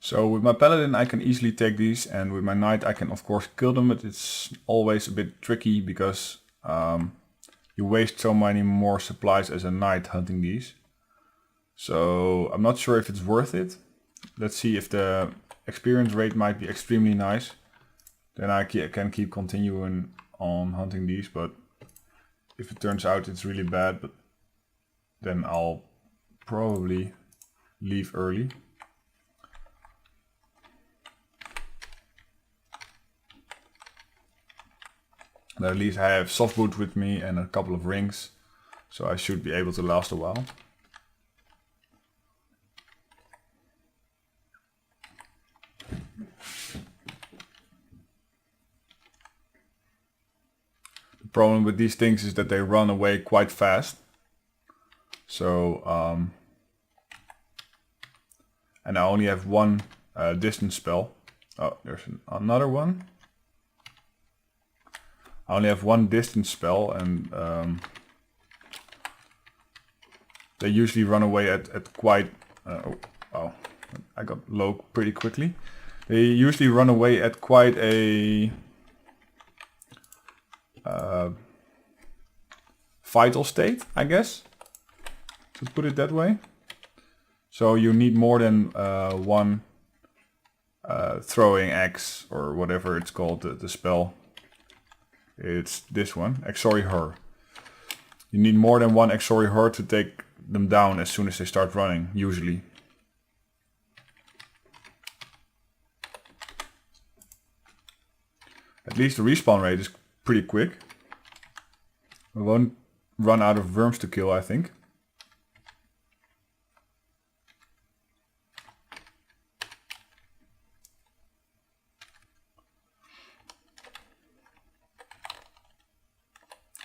So with my paladin I can easily take these, and with my knight I can of course kill them, but it's always a bit tricky because you waste so many more supplies as a knight hunting these. So I'm not sure if it's worth it. Let's see if the experience rate might be extremely nice. Then I can keep continuing on hunting these, but if it turns out it's really bad, then I'll probably leave early. And at least I have soft boot with me and a couple of rings, so I should be able to last a while. The problem with these things is that they run away quite fast. So, and I only have one distance spell. Oh, there's another one. I only have one distance spell, and they usually run away at quite... oh, I got low pretty quickly. They usually run away at quite a vital state, I guess, to put it that way. So you need more than one throwing axe, or whatever it's called, the spell. It's this one, Exori Her. You need more than one Exori Her to take them down as soon as they start running, usually. At least the respawn rate is pretty quick. We won't run out of Wyrms to kill, I think.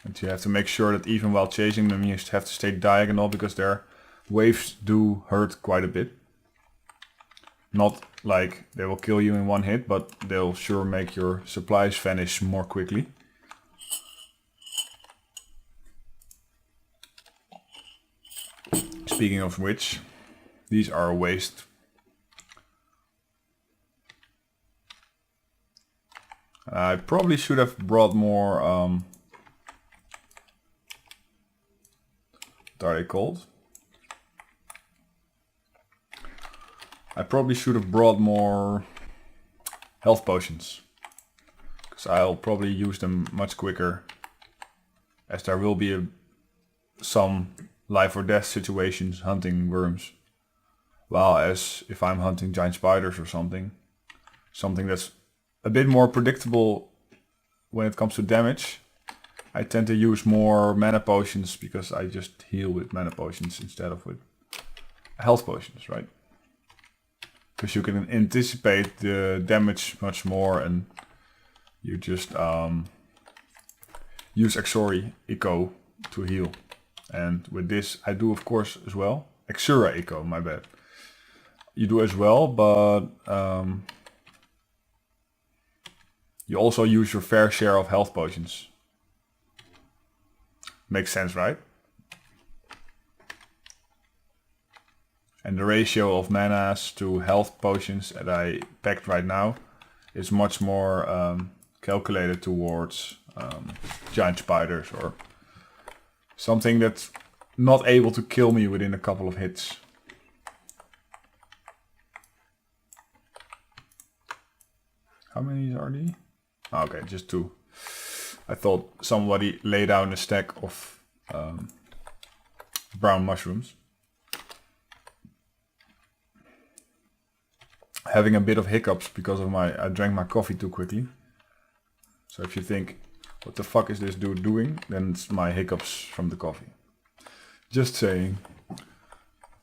And you have to make sure that even while chasing them you have to stay diagonal, because their waves do hurt quite a bit. Not like they will kill you in one hit, but they'll sure make your supplies vanish more quickly. Speaking of which, these are a waste. I probably should have brought more... what are they called? I probably should have brought more health potions, because I'll probably use them much quicker, as there will be some life or death situations hunting Wyrms. While as if I'm hunting giant spiders or something that's a bit more predictable when it comes to damage, I tend to use more mana potions, because I just heal with mana potions instead of with health potions, right? Because you can anticipate the damage much more, and you just use Exori Eco to heal. And with this I do of course as well. Exura Eco, my bad. You do as well, but you also use your fair share of health potions. Makes sense, right? And the ratio of manas to health potions that I packed right now is much more calculated towards giant spiders or something that's not able to kill me within a couple of hits. How many are they? Okay, just 2. I thought somebody lay down a stack of brown mushrooms. Having a bit of hiccups because of I drank my coffee too quickly. So if you think, what the fuck is this dude doing? Then it's my hiccups from the coffee. Just saying.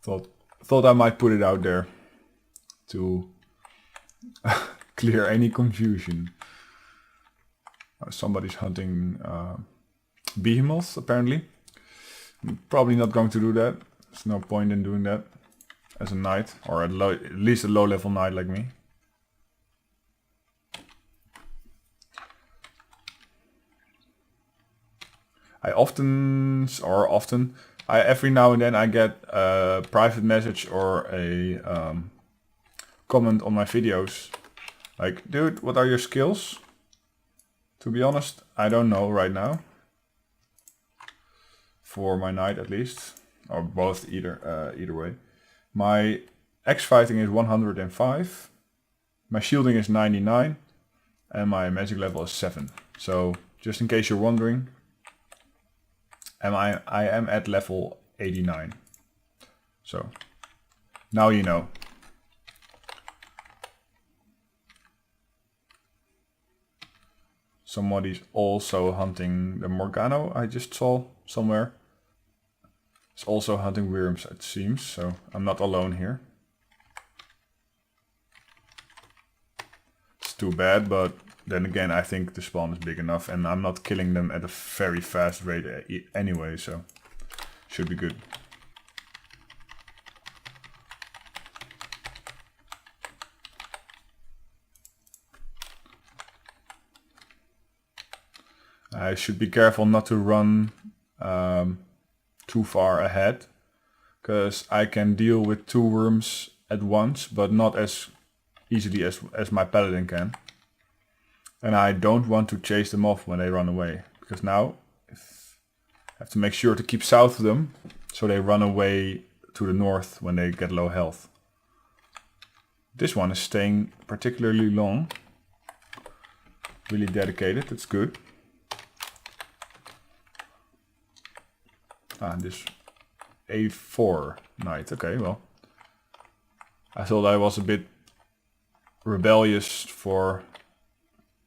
Thought I might put it out there to clear any confusion. Somebody's hunting behemoths, apparently. I'm probably not going to do that. There's no point in doing that as a knight, or at least a low level knight like me. every now and then I get a private message or a comment on my videos. Like, dude, what are your skills? To be honest, I don't know right now. For my knight at least. Or both, either way. My X fighting is 105. My shielding is 99. And my magic level is 7. So, just in case you're wondering, I am at level 89. So, now you know. Somebody's also hunting the Morgano, I just saw somewhere. It's also hunting Wyrms, it seems, so I'm not alone here. It's too bad, but then again I think the spawn is big enough and I'm not killing them at a very fast rate anyway, so should be good. I should be careful not to run too far ahead, because I can deal with 2 Wyrms at once, but not as easily as my paladin can. And I don't want to chase them off when they run away, because now I have to make sure to keep south of them, so they run away to the north when they get low health. This one is staying particularly long. Really dedicated, that's good. This A4 knight, okay, well. I thought I was a bit rebellious for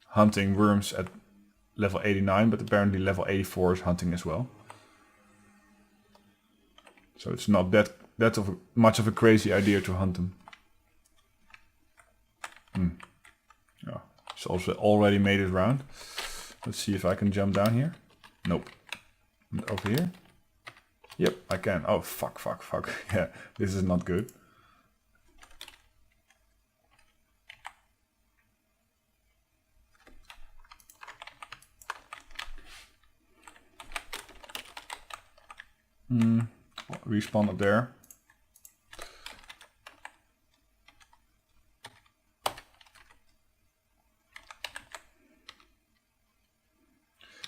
hunting Wyrms at level 89, but apparently level 84 is hunting as well. So it's not that much of a crazy idea to hunt them. Yeah, it's also already made it round. Let's see if I can jump down here. Nope. And over here. Yep, I can. Oh, fuck. Yeah, this is not good. Respawn up there.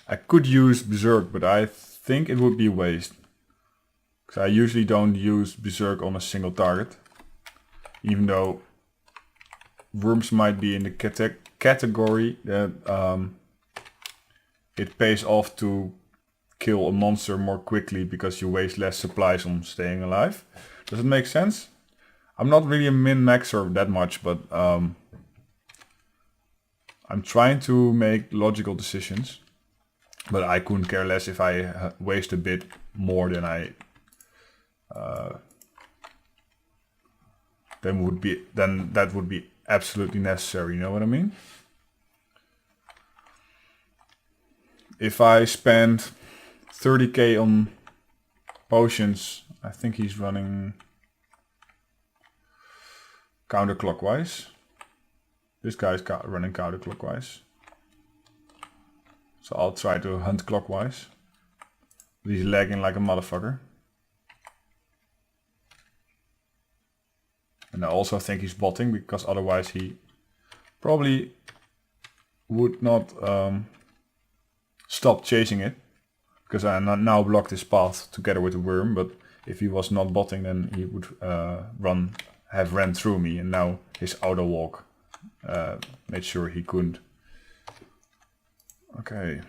I could use Berserk, but I think it would be a waste. Because I usually don't use Berserk on a single target. Even though Wyrms might be in the category that it pays off to kill a monster more quickly because you waste less supplies on staying alive. Does it make sense? I'm not really a min-maxer that much, but I'm trying to make logical decisions. But I couldn't care less if I waste a bit more than then that would be absolutely necessary, you know what I mean? If I spend 30k on potions, I think he's running counterclockwise. This guy's running counterclockwise. So I'll try to hunt clockwise. He's lagging like a motherfucker. And I also think he's botting, because otherwise he probably would not stop chasing it. Because I now blocked his path together with the worm, but if he was not botting, then he would have ran through me, and now his auto walk made sure he couldn't. Okay.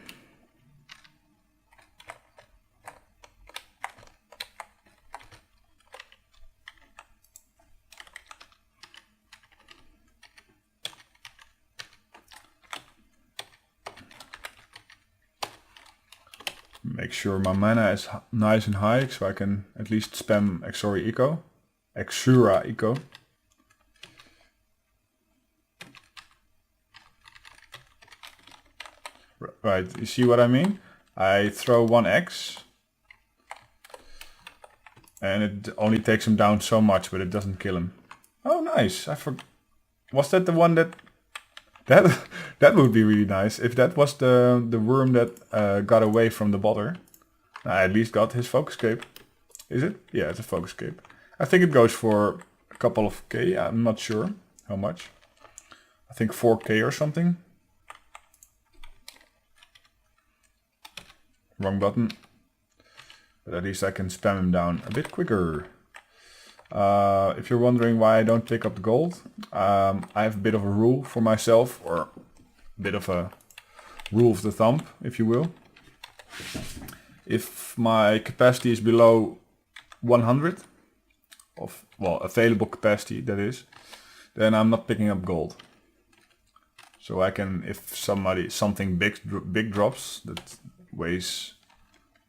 Make sure my mana is nice and high, so I can at least spam Exura Eco. Right, you see what I mean? I throw 1x and it only takes him down so much, but it doesn't kill him. Oh, nice! Was that the one that would be really nice if that was the worm that got away from the botter. I at least got his focus cape. Is it? Yeah, it's a focus cape. I think it goes for a couple of K. I'm not sure how much. I think 4K or something. Wrong button. But at least I can spam him down a bit quicker. If you're wondering why I don't pick up the gold, I have a bit of a rule for myself, or a bit of a rule of the thumb, if you will. If my capacity is below 100, of, well, available capacity that is, then I'm not picking up gold. So I can, if something big drops that weighs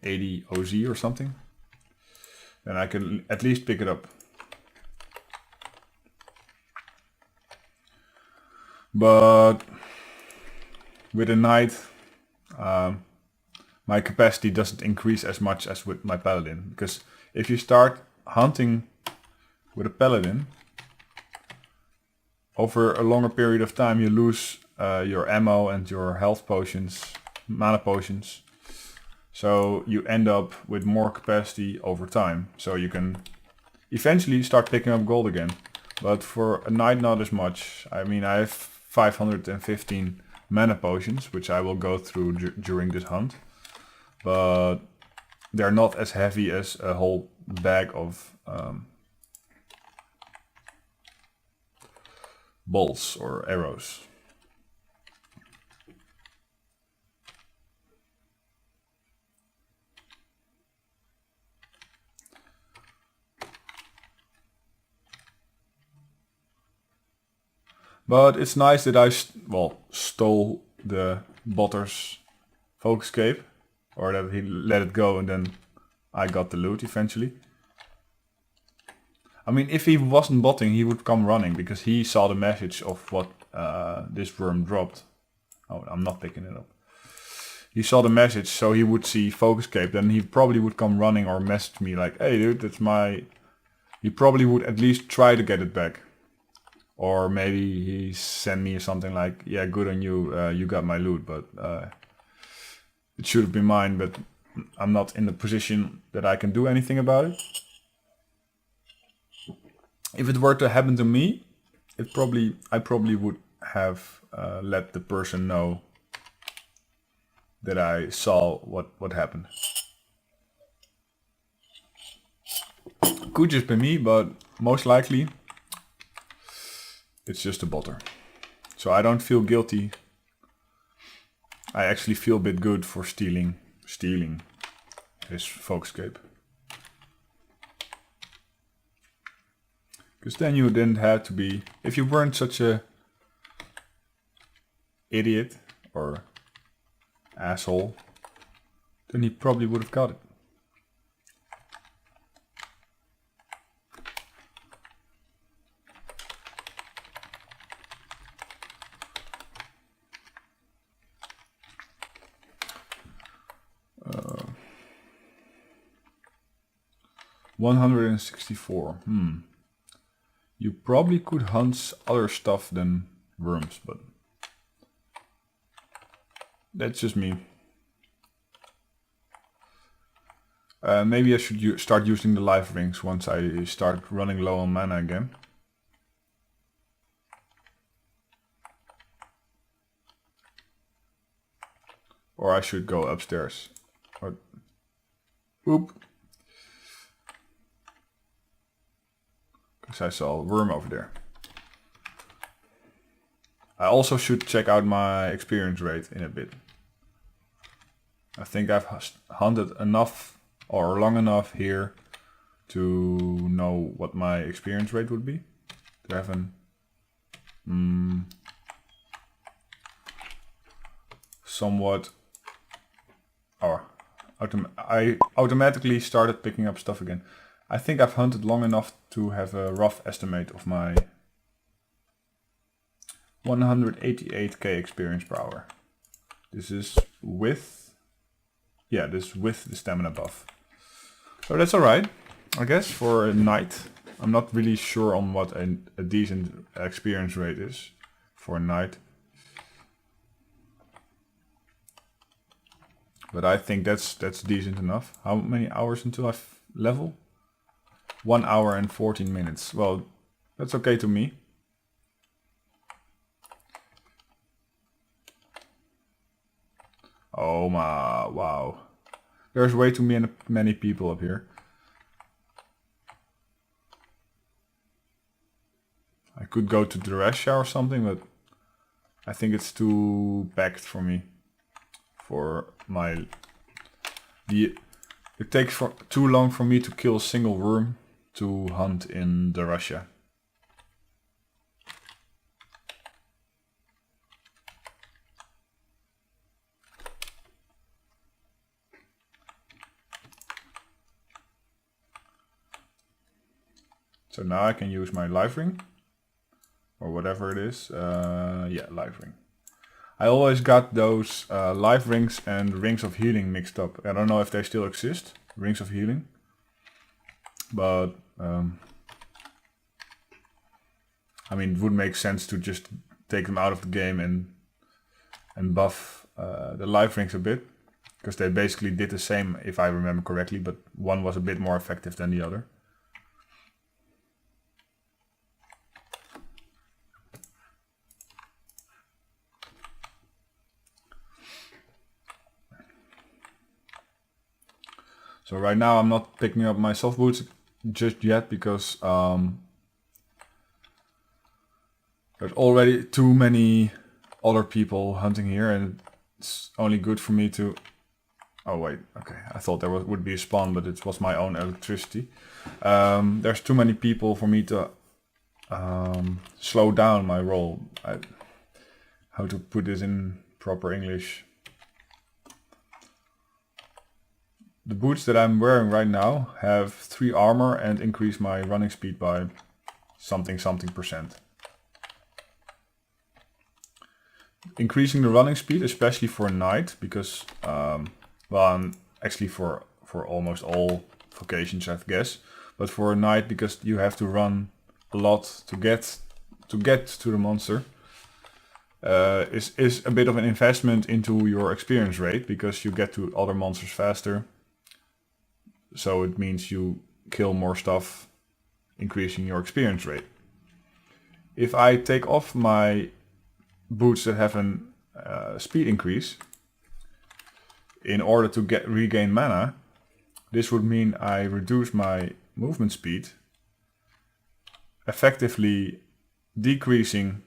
80 OZ or something, then I can at least pick it up. But with a night, my capacity doesn't increase as much as with my paladin, because if you start hunting with a paladin, over a longer period of time you lose your ammo and your health potions, mana potions. So you end up with more capacity over time. So you can eventually start picking up gold again. But for a night, not as much. I mean, I have 515 mana potions, which I will go through during this hunt. But they're not as heavy as a whole bag of bolts or arrows. But it's nice that I stole the botter's focuscape, or that he let it go and then I got the loot eventually. I mean, if he wasn't botting, he would come running, because he saw the message of what this worm dropped. Oh, I'm not picking it up. He saw the message, so he would see focuscape, then he probably would come running or message me like, hey dude, that's my... He probably would at least try to get it back. Or maybe he sent me something like, yeah, good on you, you got my loot, but it should have been mine, but I'm not in the position that I can do anything about it. If it were to happen to me, I probably would have let the person know that I saw what happened. Could just be me, but most likely it's just a botter. So I don't feel guilty. I actually feel a bit good for stealing his focuscape. Because then you didn't have to be, if you weren't such a idiot or asshole, then he probably would have got it. Uh, 164. You probably could hunt other stuff than worms, but that's just me. Maybe I should start using the life rings once I start running low on mana again. Or I should go upstairs. Or, oop. Because I saw a worm over there. I also should check out my experience rate in a bit. I think I've hunted enough or long enough here to know what my experience rate would be. To have an somewhat... I automatically started picking up stuff again. I think I've hunted long enough to have a rough estimate of my 188k experience per hour. This is with, yeah, this is with the stamina buff. So that's alright, I guess, for a night. I'm not really sure on what a decent experience rate is for a night. But I think that's decent enough. How many hours until I level? 1 hour and 14 minutes. Well, that's okay to me. Oh my, wow. There's way too many people up here. I could go to the Russia or something, but I think it's too packed for me. It takes too long for me to kill a single worm to hunt in the Russia. So now I can use my live ring, or whatever it is. Yeah, live ring. I always got those live rings and rings of healing mixed up. I don't know if they still exist, rings of healing. But I mean, it would make sense to just take them out of the game and buff the live rings a bit, because they basically did the same, if I remember correctly, but one was a bit more effective than the other. So right now I'm not picking up my soft boots just yet, because there's already too many other people hunting here, and it's only good for me to... Oh wait, okay, I thought there would be a spawn, but it was my own electricity. There's too many people for me to slow down my roll. How to put this in proper English? The boots that I'm wearing right now have 3 armor and increase my running speed by something percent. Increasing the running speed, especially for night, because well, actually for almost all vocations, I guess, but for night, because you have to run a lot to get to the monster, is a bit of an investment into your experience rate, because you get to other monsters faster. So it means you kill more stuff, increasing your experience rate. If I take off my boots that have a speed increase in order to regain mana, this would mean I reduce my movement speed, effectively decreasing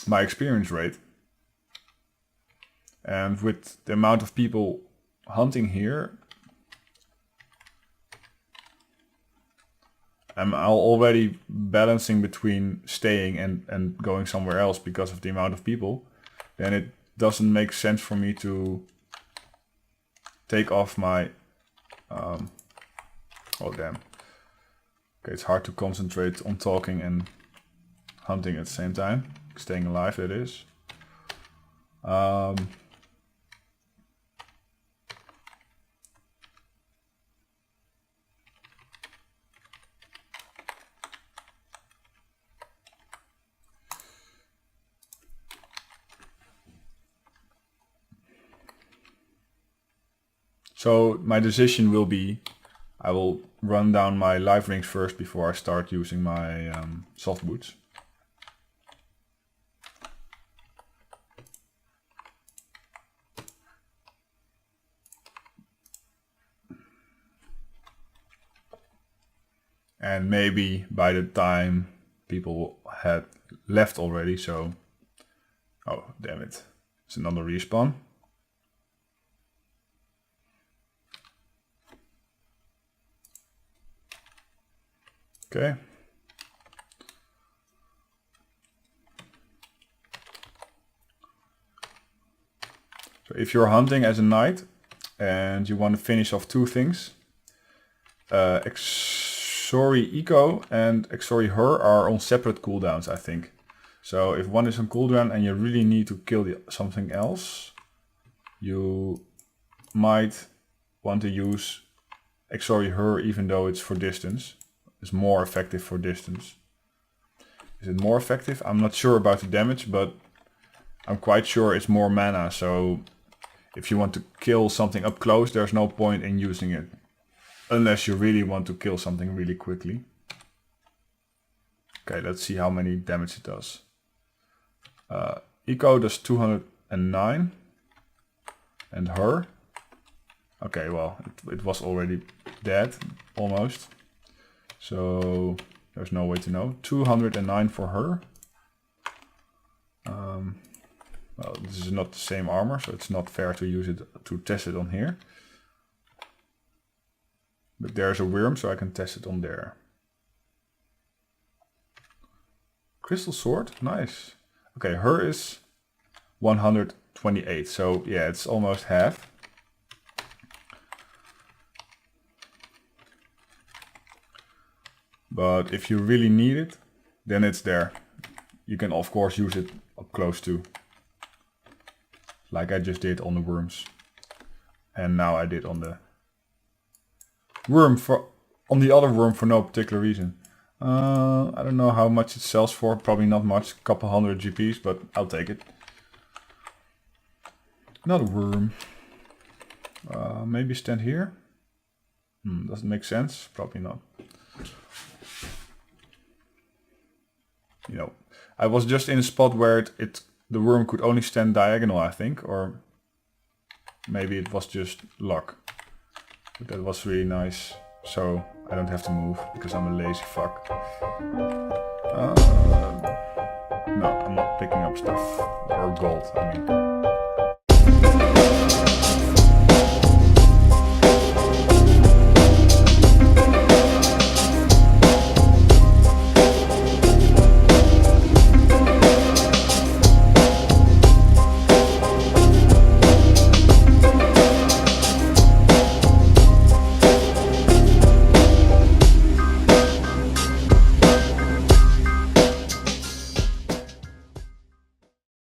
my experience rate. And with the amount of people hunting here, I'm already balancing between staying and going somewhere else because of the amount of people. Then it doesn't make sense for me to take off my oh damn. Okay, it's hard to concentrate on talking and hunting at the same time. Staying alive, that is. So my decision will be, I will run down my live rings first before I start using my soft boots. And maybe by the time people had left already, so... Oh, damn it. It's another respawn. Okay. So if you're hunting as a knight and you want to finish off 2 things, Exori Eco and Exori Her are on separate cooldowns, I think. So if one is on cooldown and you really need to kill something else, you might want to use Exori Her, even though it's for distance. It's more effective for distance. Is it more effective? I'm not sure about the damage, but I'm quite sure it's more mana. So if you want to kill something up close, there's no point in using it. Unless you really want to kill something really quickly. Okay, let's see how many damage it does. Eco does 209. And her. Okay, well, it was already dead, almost. So there's no way to know. 209 for her. Well, this is not the same armor, so it's not fair to use it to test it on here. But there's a Wyrm, so I can test it on there. Crystal sword, nice. Okay, her is 128, so yeah, it's almost half. But if you really need it, then it's there. You can of course use it up close to, like I just did on the Wyrms. And now I did on the on the other Wyrm for no particular reason. I don't know how much it sells for, probably not much, a couple hundred GPs, but I'll take it. Another Wyrm. Maybe stand here? Doesn't make sense, probably not. You know, I was just in a spot where the Wyrm could only stand diagonal, I think, or maybe it was just luck. But that was really nice, so I don't have to move because I'm a lazy fuck. No, I'm not picking up stuff, or gold, I mean.